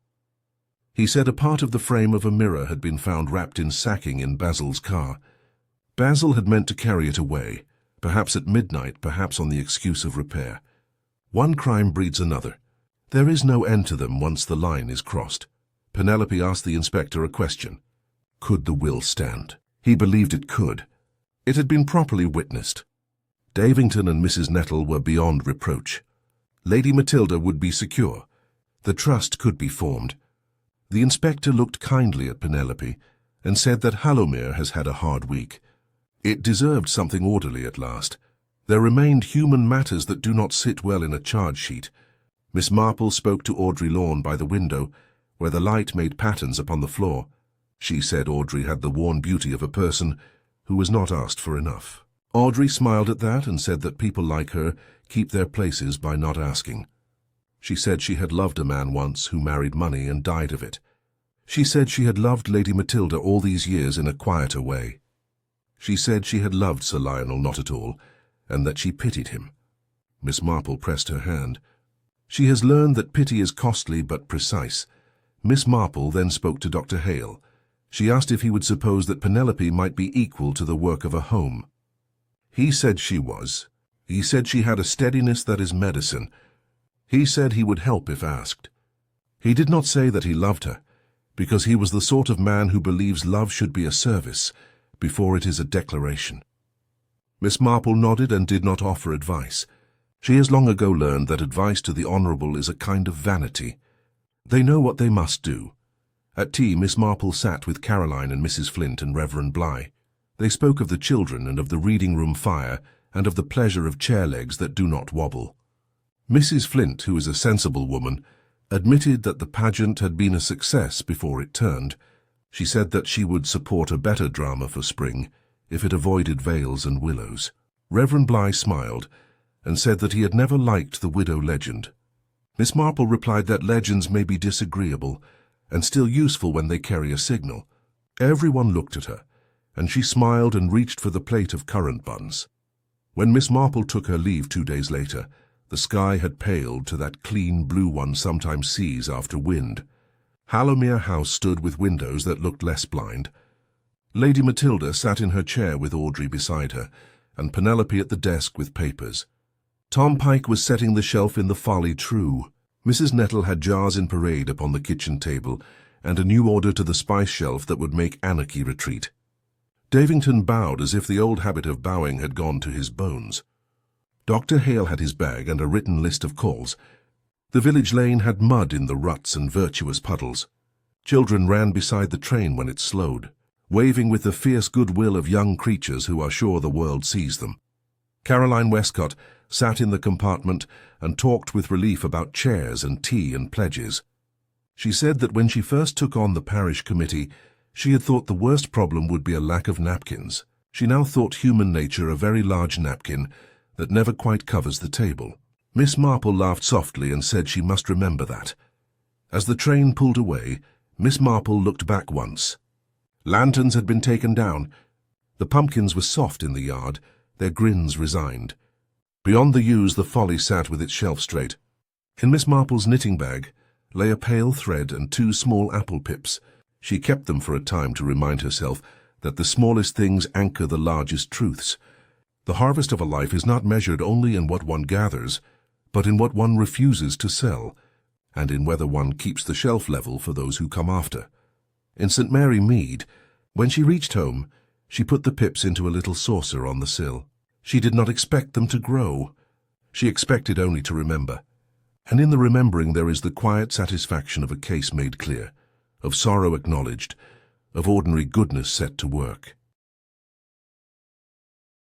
He said a part of the frame of a mirror had been found wrapped in sacking in Basil's car. Basil had meant to carry it away, perhaps at midnight, perhaps on the excuse of repair. One crime breeds another. There is no end to them once the line is crossed. Penelope asked the inspector a question. Could the will stand? He believed it could. It had been properly witnessed. Davington and Mrs. Nettle were beyond reproach. Lady Matilda would be secure. The trust could be formed. The inspector looked kindly at Penelope and said that Hallowmere has had a hard week. It deserved something orderly at last. There remained human matters that do not sit well in a charge sheet. Miss Marple spoke to Audrey Lorne by the window, where the light made patterns upon the floor. She said Audrey had the worn beauty of a person who was not asked for enough. Audrey smiled at that and said that people like her keep their places by not asking. She said she had loved a man once who married money and died of it. She said she had loved Lady Matilda all these years in a quieter way. She said she had loved Sir Lionel not at all, and that she pitied him. Miss Marple pressed her hand. She has learned that pity is costly but precise. Miss Marple then spoke to Dr. Hale. She asked if he would suppose that Penelope might be equal to the work of a home. He said she was. He said she had a steadiness that is medicine. He said he would help if asked. He did not say that he loved her, because he was the sort of man who believes love should be a service before it is a declaration. Miss Marple nodded and did not offer advice. She has long ago learned that advice to the honourable is a kind of vanity. They know what they must do. At tea, Miss Marple sat with Caroline and Mrs. Flint and Reverend Bligh. They spoke of the children and of the reading-room fire and of the pleasure of chair legs that do not wobble. Mrs. Flint, who is a sensible woman, admitted that the pageant had been a success before it turned. She said that she would support a better drama for spring if it avoided veils and willows. Reverend Bligh smiled and said that he had never liked the widow legend. Miss Marple replied that legends may be disagreeable and still useful when they carry a signal. Everyone looked at her, and she smiled and reached for the plate of currant buns. When Miss Marple took her leave 2 days later, the sky had paled to that clean blue one sometimes sees after wind. Hallowmere House stood with windows that looked less blind. Lady Matilda sat in her chair with Audrey beside her, and Penelope at the desk with papers. Tom Pike was setting the shelf in the Folly True. Mrs. Nettle had jars in parade upon the kitchen table, and a new order to the spice shelf that would make anarchy retreat. Davington bowed as if the old habit of bowing had gone to his bones. Dr. Hale had his bag and a written list of calls. The village lane had mud in the ruts and virtuous puddles. Children ran beside the train when it slowed, waving with the fierce goodwill of young creatures who are sure the world sees them. Caroline Westcott sat in the compartment and talked with relief about chairs and tea and pledges. She said that when she first took on the parish committee, she had thought the worst problem would be a lack of napkins. She now thought human nature a very large napkin that never quite covers the table. Miss Marple laughed softly and said she must remember that. As the train pulled away, Miss Marple looked back once. Lanterns had been taken down. The pumpkins were soft in the yard, their grins resigned. Beyond the yews the Folly sat with its shelf straight. In Miss Marple's knitting bag lay a pale thread and 2 small apple pips. She kept them for a time to remind herself that the smallest things anchor the largest truths. The harvest of a life is not measured only in what one gathers, but in what one refuses to sell. and in whether one keeps the shelf level for those who come after. In St. Mary Mead, when she reached home, she put the pips into a little saucer on the sill. She did not expect them to grow. She expected only to remember. And in the remembering there is the quiet satisfaction of a case made clear, of sorrow acknowledged, of ordinary goodness set to work.